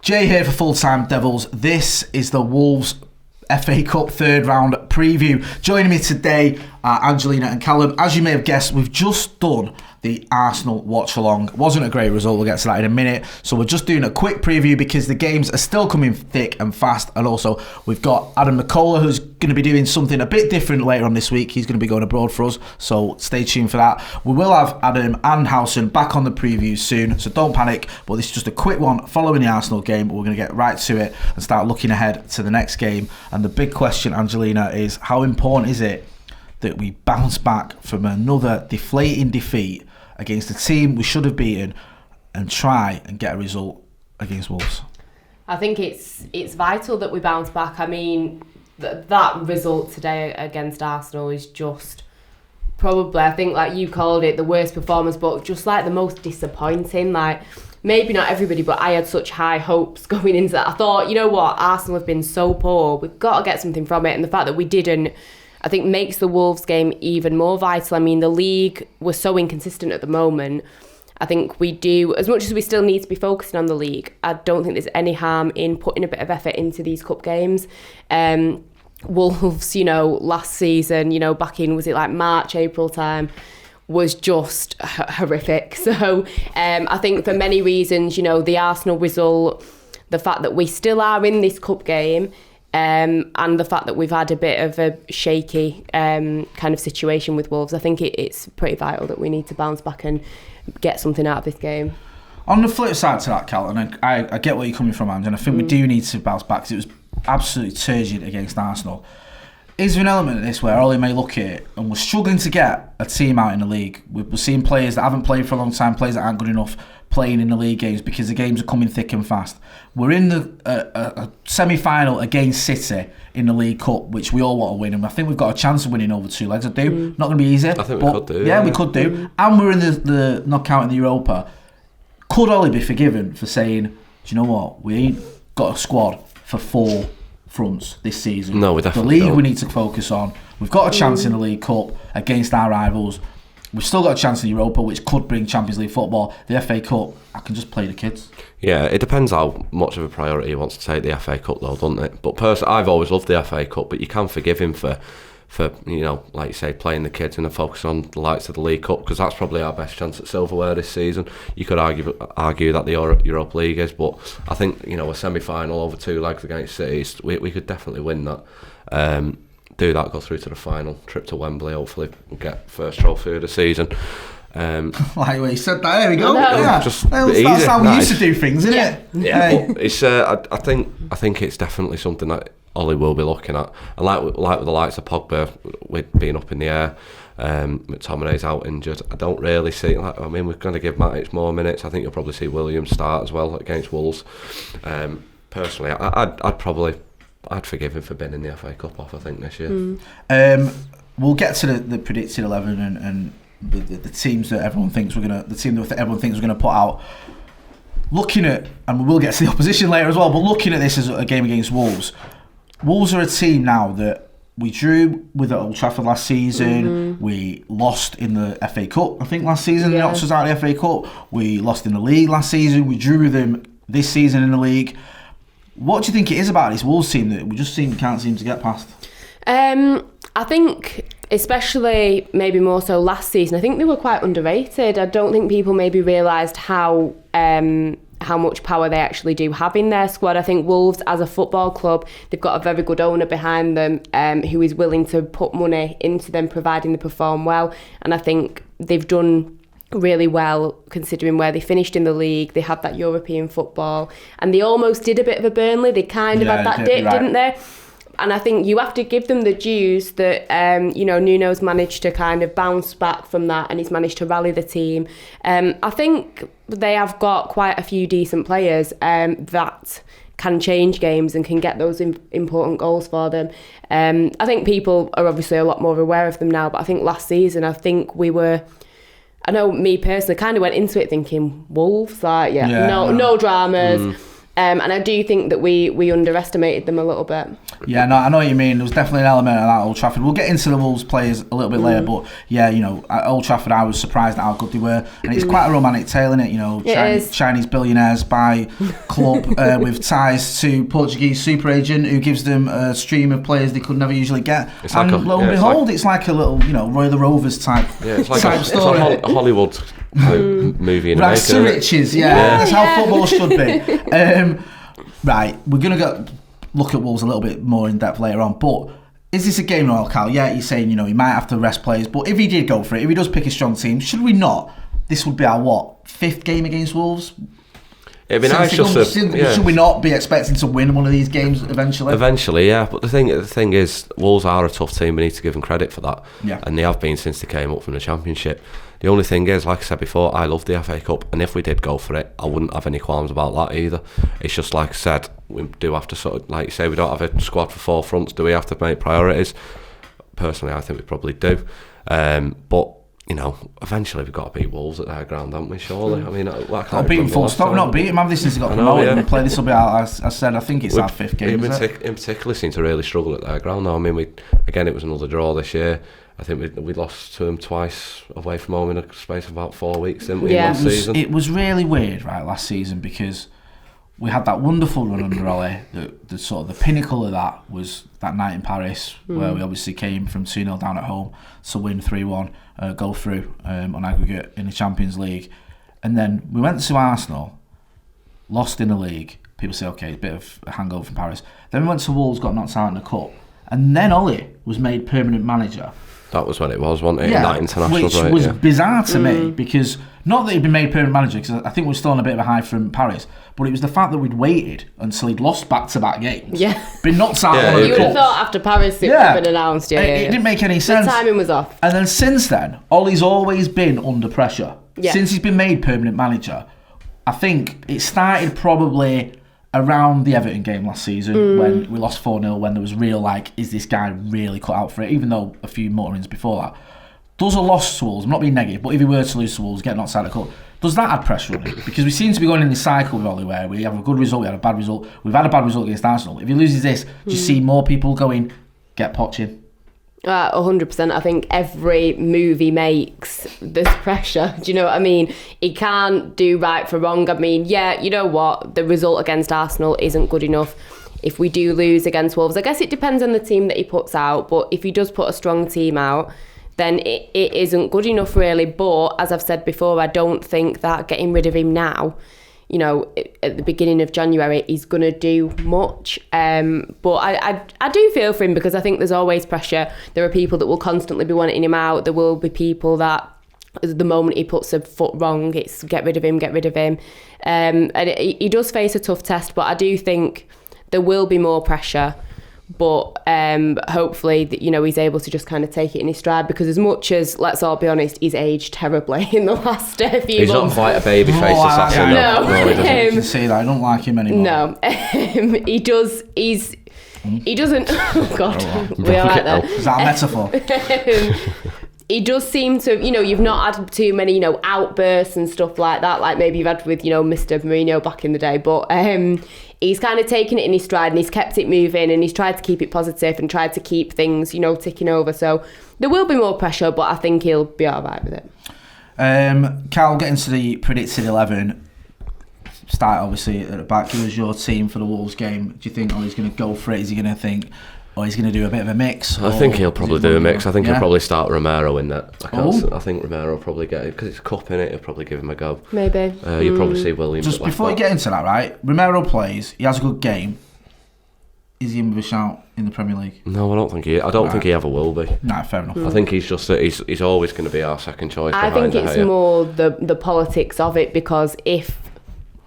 Jay here for Full Time Devils. This is the Wolves FA Cup third round preview. Joining me today are Angelina and Callum. As you may have guessed, we've just done the Arsenal watch along. Wasn't a great result, we'll get to that in a minute. So we're just doing a quick preview because the games are still coming thick and fast. And also we've got Adam McCullough, who's going to be doing something a bit different later on this week. He's going to be going abroad for us, so stay tuned for that. We will have Adam and Howson back on the preview soon, so don't panic. But this is just a quick one following the Arsenal game. We're going to get right to it and start looking ahead to the next game. And the big question, Angelina, is how important is it that we bounce back from another deflating defeat against a team we should have beaten and try and get a result against Wolves? I think it's vital that we bounce back. I mean, that result today against Arsenal is just probably, I think, like you called it, the worst performance, but just like the most disappointing. Like, maybe not everybody, but I had such high hopes going into that. I thought, you know what, Arsenal have been so poor, we've got to get something from it, and the fact that we didn't, I think, makes the Wolves game even more vital. I mean, the league was so inconsistent at the moment. I think we do, as much as we still need to be focusing on the league, I don't think there's any harm in putting a bit of effort into these cup games. Wolves, last season, back in, was it like March, April time, was just horrific. So I think for many reasons, the Arsenal result, the fact that we still are in this cup game, and the fact that we've had a bit of a shaky kind of situation with Wolves, I think it's pretty vital that we need to bounce back and get something out of this game. On the flip side to that, Cal, and I get where you're coming from, Ange, and I think we do need to bounce back because it was absolutely turgid against Arsenal. Is there an element of this where Ollie may look at it and we're struggling to get a team out in the league? We're seeing players that haven't played for a long time, players that aren't good enough, playing in the league games because the games are coming thick and fast. We're in the semi-final against City in the League Cup, which we all want to win, and I think we've got a chance of winning over two legs. I do. Not going to be easy. I think we could do. Yeah, we could do. And we're in the knockout in the Europa. Could Ollie be forgiven for saying, do you know what, we ain't got a squad for four fronts this season? No, we definitely The league don't. we need to focus on. We've got a chance in the League Cup against our rivals. We've still got a chance in Europa, which could bring Champions League football. The FA Cup, I can just play the kids. Yeah, it depends how much of a priority he wants to take the FA Cup, though, doesn't it? But personally, I've always loved the FA Cup, but you can forgive him for like you say, playing the kids and then focusing on the likes of the League Cup, because that's probably our best chance at silverware this season. You could argue that the Europa League is, but I think a semi-final over two legs against City, we could definitely win that. Do that, go through to the final, trip to Wembley, hopefully get first trophy of the season. Like what you said, there we go. No. Yeah. That's how we used to do things, isn't it? Yeah, but it's. I think it's definitely something that Ollie will be looking at, and like with the likes of Pogba, with being up in the air, McTominay's out injured. I don't really see. We're going to give Matic more minutes. I think you'll probably see Williams start as well against Wolves. Personally, I'd forgive him for binning the FA Cup off, I think, this year. We'll get to the predicted 11 and the teams that everyone thinks we're gonna put out. Looking at, and we will get to the opposition later as well, but looking at this as a game against Wolves, Wolves are a team now that we drew with at Old Trafford last season. We lost in the FA Cup, I think, last season. They knocked us out of the FA Cup. We lost in the league last season. We drew with them this season in the league. What do you think it is about this Wolves team that we just can't seem to get past? I think, especially maybe more so last season, I think they were quite underrated. I don't think people maybe realised how much power they actually do have in their squad. I think Wolves, as a football club, they've got a very good owner behind them who is willing to put money into them, providing they perform well. And I think they've done really well considering where they finished in the league. They had that European football, and they almost did a bit of a Burnley. They kind of had that dip, didn't they? And I think you have to give them the dues that Nuno's managed to kind of bounce back from that, and he's managed to rally the team. I think they have got quite a few decent players that can change games and can get those important goals for them. I think people are obviously a lot more aware of them now, but I think last season, I know me personally kind of went into it thinking Wolves, no dramas. And I do think that we underestimated them a little bit. Yeah, no, I know what you mean. There was definitely an element of that at Old Trafford. We'll get into the Wolves players a little bit later, but yeah, you know, at Old Trafford I was surprised at how good they were. And it's quite a romantic tale, isn't it? You know, Chinese billionaires buy club with ties to Portuguese super agent who gives them a stream of players they could never usually get. It's and like lo and behold, it's like a little, you know, Roy of the Rovers type, it's like type story. It's a Hollywood movie in Rags to riches, that's how football should be. Right, we're going to look at Wolves a little bit more in depth later on, but is this a game royal, Cal? Yeah, you're saying, you know, he might have to rest players, but if he did go for it, if he does pick a strong team, should we not? This would be our, 5th game against Wolves? It'd be nice should we not be expecting to win one of these games eventually? Eventually, yeah. But the thing is, Wolves are a tough team. We need to give them credit for that. Yeah. And they have been since they came up from the Championship. The only thing is, like I said before, I love the FA Cup, and if we did go for it, I wouldn't have any qualms about that either. It's just like I said, we do have to sort of, like you say, we don't have a squad for 4 fronts. Do we have to make priorities? Personally, I think we probably do. But you know, eventually we've got to beat Wolves at their ground, haven't we? Surely. I mean, got to beat them full stop. Not beat them. Have this since they got promoted and play. This will be our. As I said, I think it's our 5th game. In particular, seem to really struggle at their ground now. I mean, it was another draw this year. I think we lost to them twice away from home in a space of about 4 weeks, didn't we? Last season. It was really weird, right, last season, because we had that wonderful run under Ole. The sort of the pinnacle of that was that night in Paris, where we obviously came from 2-0 down at home to win 3-1, go through on aggregate in the Champions League. And then we went to Arsenal, lost in the league. People say, okay, a bit of a hangover from Paris. Then we went to Wolves, got knocked out in the cup. And then Ole was made permanent manager. That was when it was, wasn't it? That international which break, was bizarre to me, because not that he'd been made permanent manager, because I think we're still on a bit of a high from Paris, but it was the fact that we'd waited until he'd lost back-to-back games. Yeah. Been knocked out on you would have thought after Paris it would have been announced. It didn't make any sense. The timing was off. And then since then, Ole's always been under pressure. Yeah. Since he's been made permanent manager, I think it started probably around the Everton game last season when we lost 4-0, when there was real, like, is this guy really cut out for it? Even though a few motorings before that. Does a loss to Wolves, I'm not being negative, but if he were to lose to Wolves, get knocked out of the cup, does that add pressure on him? Because we seem to be going in this cycle with Ole where we have a good result, we had a bad result. We've had a bad result against Arsenal. If he loses this, do you see more people going, get Poch 100%. I think every move he makes, there's pressure. Do you know what I mean? He can't do right for wrong. I mean, yeah, you know what? The result against Arsenal isn't good enough. If we do lose against Wolves, I guess it depends on the team that he puts out. But if he does put a strong team out, then it isn't good enough, really. But as I've said before, I don't think that getting rid of him now, you know, at the beginning of January, he's going to do much. But I do feel for him, because I think there's always pressure. There are people that will constantly be wanting him out. There will be people that the moment he puts a foot wrong, it's get rid of him. And he does face a tough test, but I do think there will be more pressure. But hopefully, you know, he's able to just kind of take it in his stride, because as much as, let's all be honest, he's aged terribly in the last few months. He's not quite a baby face assassin. No, he doesn't. You can see that. I don't like him anymore. No, he does. He doesn't. Oh God, we are like that. Is that a metaphor? He does seem to, you know, you've not had too many, you know, outbursts and stuff like that, like maybe you've had with, you know, Mr. Mourinho back in the day. But he's kind of taken it in his stride, and he's kept it moving, and he's tried to keep it positive and tried to keep things, you know, ticking over. So there will be more pressure, but I think he'll be all right with it. Cal, getting to the predicted 11. Start obviously at the back. Give us your team for the Wolves game. Do you think Ole's going to go for it? Is he going to think, or he's going to do a bit of a mix? I think he'll probably do a mix. I think he'll probably start Romero in that. I think Romero will probably get it, because it's a cup in it. He'll probably give him a go. Maybe. You'll probably see Williams. Just before you get into that, right? Romero plays. He has a good game. Is he in with a shout in the Premier League? No, I don't think he. I don't think he ever will be. No, fair enough. I think he's just he's always going to be our second choice. I think it's more the politics of it, because if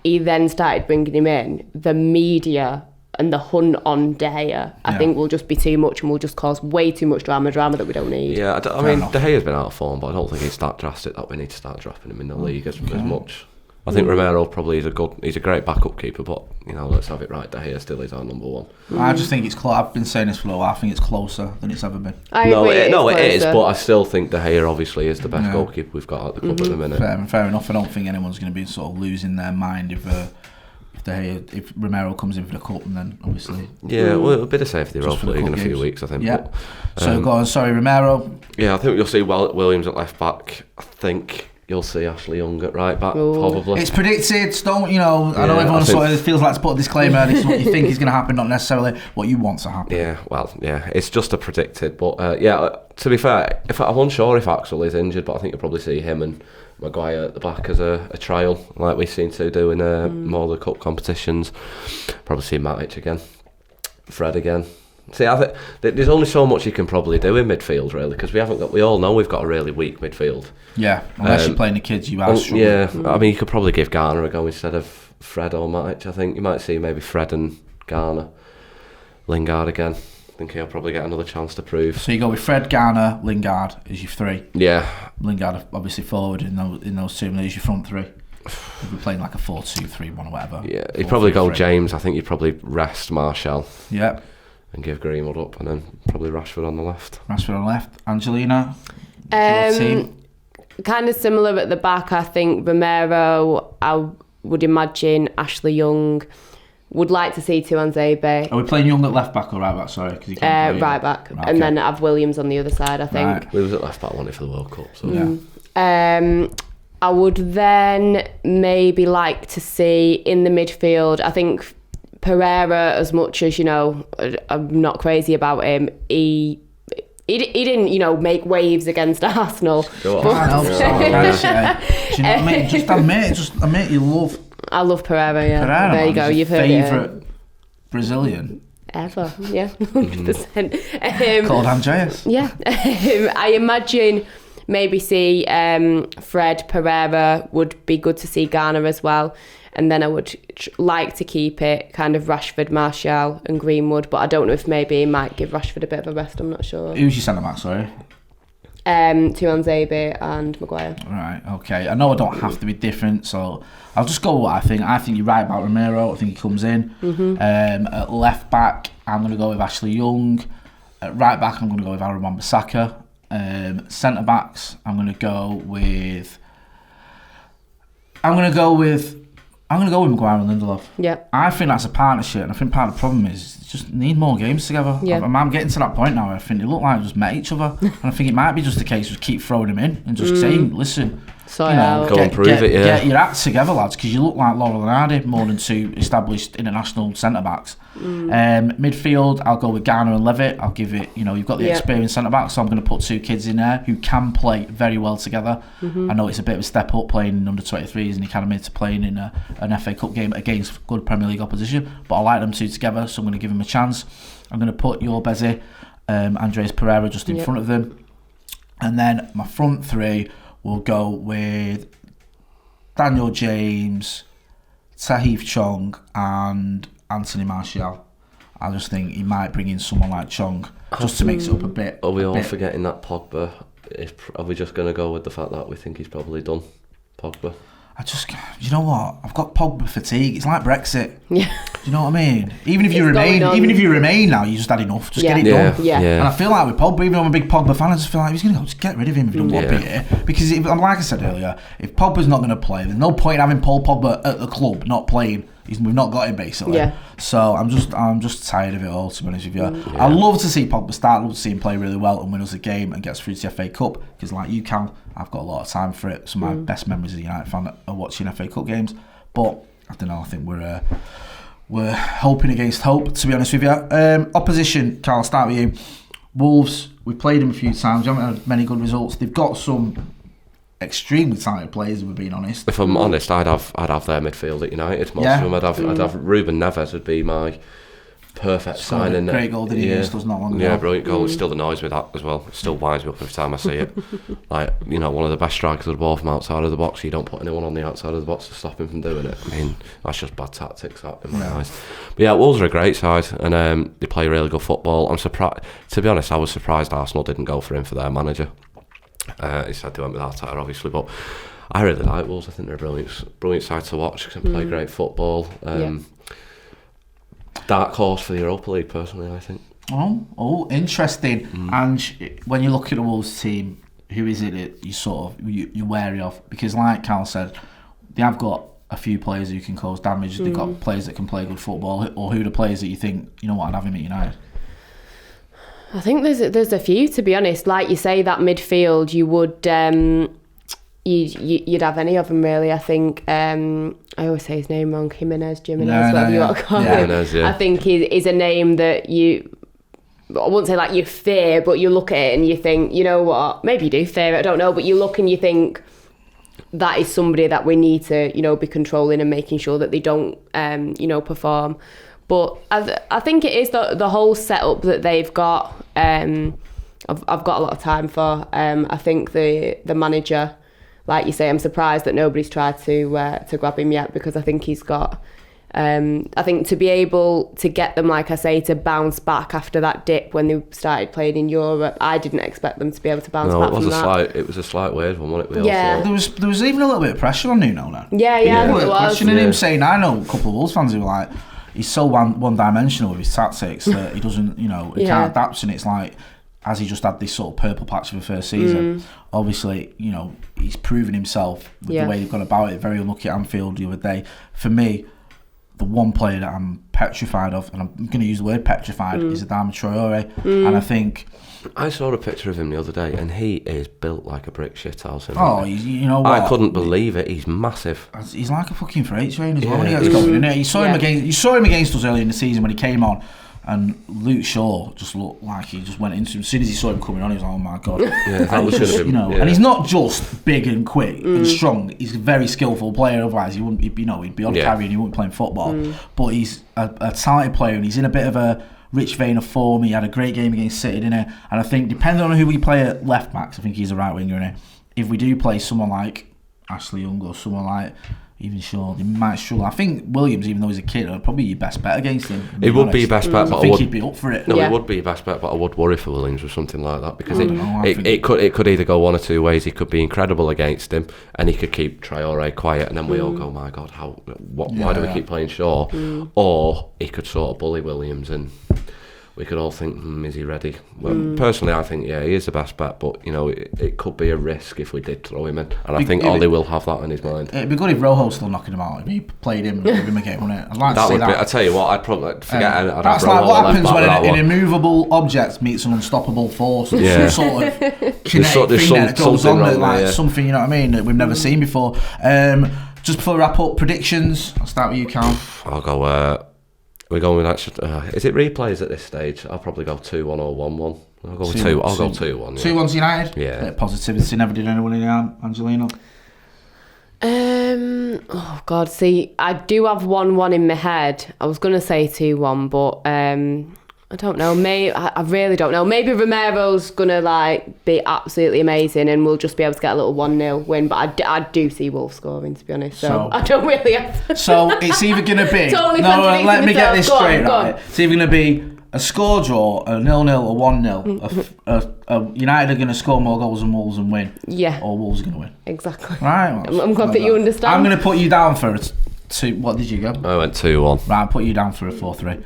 he then started bringing him in, the media and the hunt on De Gea, I think will just be too much, and will just cause way too much drama that we don't need. Yeah, I mean, De Gea's been out of form, but I don't think he's that drastic that we need to start dropping him in the league as much. I think Romero probably he's a great backup keeper, but, you know, let's have it right, De Gea still is our number one. I just think it's close. I've been saying this for a while. I think it's closer than it's ever been. It is, but I still think De Gea obviously is the best goalkeeper we've got at the club at the minute. Fair enough. I don't think anyone's going to be sort of losing their mind if if Romero comes in for the cup, and then obviously. Yeah, well, a bit of safety Europa League in a few weeks, I think. Yeah. But, so go on. Sorry, Romero. Yeah, I think you'll see Williams at left back. I think you'll see Ashley Young at right back, probably. It's predicted. Don't I know everyone sort of feels like to put a disclaimer. This is what you think is going to happen, not necessarily what you want to happen. Yeah, it's just a predicted. But to be fair, I'm unsure if Axel is injured, but I think you'll probably see him and Maguire at the back as a trial, like we seem to do in more of the cup competitions. Probably see Matic again, Fred again. See, I think there's only so much you can probably do in midfield, really, because we all know we've got a really weak midfield. Yeah, unless you're playing the kids, you are struggling. Yeah, I mean, you could probably give Garner a go instead of Fred or Matic. I think you might see maybe Fred and Garner, Lingard again. I think he'll probably get another chance to prove. So you go with Fred, Garner, Lingard as your three. Yeah. Lingard obviously forward in those two, and there's your front three. If we're playing like a 4-2-3-1 or whatever. Yeah, he'd probably go James. I think you'd probably rest Martial. Yeah. And give Greenwood up, and then probably Rashford on the left. Angelina? Kind of similar at the back. I think Romero, I would imagine Ashley Young. Would like to see Tuanzebe. Are we playing Young at left back or right back? Sorry, because right back, right, and then have Williams on the other side. I think. Right. Williams at left back, won it for the World Cup. So. Yeah. I would then maybe like to see in the midfield. I think Pereira, as much as I'm not crazy about him. He didn't, make waves against Arsenal. Do you know what I mean? Just admit you love. I love Pereira. Yeah, Pereira, there you go. You've heard it. Favourite Brazilian ever. Yeah, 100%. Called Andreas. Yeah, I imagine maybe see Fred, Pereira. Would be good to see Garner as well. And then I would like to keep it kind of Rashford, Martial and Greenwood, but I don't know if maybe he might give Rashford a bit of a rest, I'm not sure. Who's your centre-back, sorry? Tuanzebe and Maguire. Right, okay. I know I don't have to be different, so I'll just go with what I think. I think you're right about Romero. I think he comes in. At left back, I'm going to go with Ashley Young. At right back, I'm going to go with Aaron Wan-Bissaka. Centre-backs, I'm going to go with Maguire and Lindelof. Yeah. I think that's a partnership, and I think part of the problem is just need more games together. Yeah. I'm getting to that point now where I think they look like they just met each other, and I think it might be just a case of keep throwing them in and just saying, listen, go and prove it. Yeah. Get your acts together, lads, because you look like Laurel and Hardy more than two established international centre backs. Midfield, I'll go with Garner and Levitt. I'll give it, you've got the experienced centre back, so I'm going to put two kids in there who can play very well together. I know it's a bit of a step up playing in under 23s and academy to playing in an FA Cup game against good Premier League opposition, but I like them two together, so I'm going to give them a chance. I'm going to put your Bezzy, Andres Pereira just in front of them, and then my front three will go with Daniel James, Tahith Chong and Anthony Martial. I just think he might bring in someone like Chong just to mix it up a bit. Are we all forgetting that Pogba? Are we just going to go with the fact that we think he's probably done, Pogba? You know what? I've got Pogba fatigue. It's like Brexit. Yeah. Do you know what I mean? Even if you remain now, you just had enough. Just get it done. Yeah. And I feel like with Pogba, even though I'm a big Pogba fan, I just feel like he's going to go. Just get rid of him if you don't want to be here. Because like I said earlier, if Pogba's not going to play, there's no point in having Paul Pogba at the club not playing. We've not got him basically. Yeah. So I'm just tired of it all, to be honest with you. I love to see Pogba start. Love to see him play really well and win us a game and get us through to the FA Cup. Because like you can, I've got a lot of time for it. Some of my best memories as a United fan are watching FA Cup games. But I don't know. I think we're hoping against hope, to be honest with you. Opposition, Carl, I'll start with you. Wolves. We played them a few times. We haven't had many good results. They've got some extremely talented players, if we're being honest. If I'm honest, I'd have their midfield at United. Most of them, I'd have Ruben Neves would be my perfect signing. Great goal, did he? Just does not long ago. Yeah, brilliant goal. It still annoys me that as well. It still winds me up every time I see it. Like, one of the best strikers of the ball from outside of the box. You don't put anyone on the outside of the box to stop him from doing it. I mean, that's just bad tactics, that, in my eyes. But yeah, Wolves are a great side, and they play really good football. I'm surprised. To be honest, I was surprised Arsenal didn't go for him for their manager. He said they went with Arteta, obviously, but I really like Wolves. I think they're a brilliant side to watch. Can play great football. Dark horse for the Europa League, personally, I think. Oh, interesting. And when you look at the Wolves team, who is it that you're wary of? Because like Carl said, they have got a few players who can cause damage. They've got players that can play good football, or who are the players that you think, you know what, I'd have him at United? I think there's a few, to be honest. Like you say, that midfield, you would you'd have any of them really. I think I always say his name wrong, Jimenez, whatever you want to call him. I think he's a name that I wouldn't say like you fear, but you look at it and you think, you know what, maybe you do fear it, I don't know, but you look and you think that is somebody that we need to, you know, be controlling and making sure that they don't, you know, perform. But I think it is the whole setup that they've got. I've got a lot of time for. I think the manager, like you say, I'm surprised that nobody's tried to grab him yet, because I think he's got. I think to be able to get them, like I say, to bounce back after that dip when they started playing in Europe, I didn't expect them to be able to bounce back from that. It was a slight weird one, wasn't it? There was even a little bit of pressure on Nuno now. Yeah, I think it was. Questioning him, saying, I know a couple of Wolves fans who were like, he's so one-dimensional with his tactics that he doesn't, you know, he can't adapt, and it's like, has he just had this sort of purple patch for the first season? Obviously, you know, he's proven himself with the way he's gone about it. Very unlucky at Anfield the other day. For me, the one player that I'm petrified of, and I'm going to use the word petrified, is Adama Traore. And I think... I saw a picture of him the other day, and he is built like a brick shithouse. You know what? I couldn't believe it. He's massive. He's like a fucking freight train as well when he gets going, isn't it? You saw him against us early in the season when he came on, and Luke Shaw just looked like he just went into him. As soon as he saw him coming on, he was like, oh my God. That was just, you know, and he's not just big and quick and strong. He's a very skillful player. Otherwise, he'd be on carry and he wouldn't be playing football. But he's a talented player, and he's in a bit of a rich vein of form. He had a great game against City, didn't he? And I think, depending on who we play at left backs, I think he's a right winger, isn't he? If we do play someone like Ashley Young or someone like even Shaw, they might struggle. I think Williams, even though he's a kid, would probably be your best bet against him. It would be your best bet, but I think he'd be up for it. No, it would be your best bet, but I would worry for Williams with something like that, because it could either go one or two ways. He could be incredible against him, and he could keep Traore quiet, and then we all go, my God, why do we keep playing Shaw? Or he could sort of bully Williams, and we could all think, is he ready? Well, personally, I think, he is the best bet, but, you know, it could be a risk if we did throw him in, and I think Ollie will have that in his mind. It'd be good if Rojo's still knocking him out. If he played him, give him a game, wouldn't it? I'd like to see that. I tell you what, I'd probably forget. That's like what happens when an immovable object meets an unstoppable force. There's some sort of kinetic thing that goes on that, like something, you know what I mean, that we've never seen before. Just before we wrap up, predictions. I'll start with you, Cal. I'll go. We're going with actually. Is it replays at this stage? I'll probably go 2-1 or 1-1. I'll go with 2. I'll go 2-1. 2-1 United. Yeah. Bit of positivity. Never did anyone in Angelina. Oh God. See, I do have 1-1 in my head. I was gonna say 2-1, but I don't know. I really don't know. Maybe Romero's gonna be absolutely amazing, and we'll just be able to get a little 1-0 win. But I do see Wolves scoring, to be honest. So I don't really have. So it's either gonna be totally let me get this straight. Right, it's either gonna be a score draw, a 0-0 or 1-0. United are gonna score more goals than Wolves and win. Yeah. Or Wolves are gonna win. Exactly. Right. I'm glad that you understand. I'm gonna put you down for it. What did you go? I went 2-1. Right, I'll put you down for a 4-3.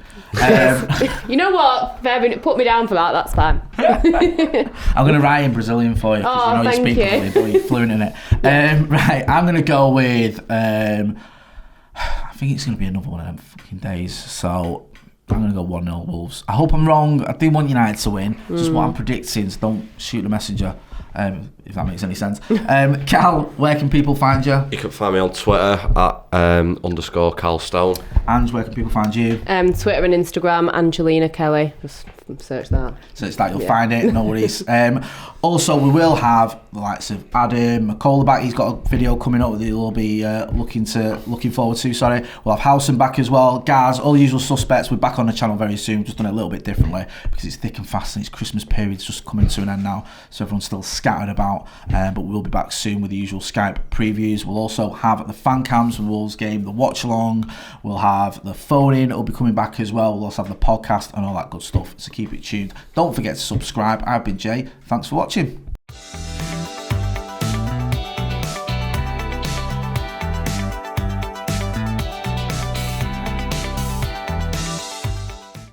You know what? Put me down for that. That's fine. I'm going to write in Brazilian for you, because you speak properly, but you're fluent in it. Right, I'm going to go with. I think it's going to be another one of them fucking days. So I'm going to go 1-0 Wolves. I hope I'm wrong. I do want United to win. Just what I'm predicting. So don't shoot the messenger. If that makes any sense. Cal, where can people find you? You can find me on Twitter at _Cal Stone. And where can people find you? Twitter and Instagram, Angelina Kelly. Just search that. Search that, you'll find it, no worries. Also, we will have the likes of Adam McCall back. He's got a video coming up that he'll be looking forward to. We'll have Howson back as well. Guys, all the usual suspects. We're back on the channel very soon. We've just done it a little bit differently because it's thick and fast and it's Christmas period's just coming to an end now. So everyone's still scattered about. But we'll be back soon with the usual Skype previews. We'll also have the fan cams from the Wolves game, the watch along. We'll have the phone in. It'll be coming back as well. We'll also have the podcast and all that good stuff. So keep it tuned. Don't forget to subscribe. I've been Jay. Thanks for watching.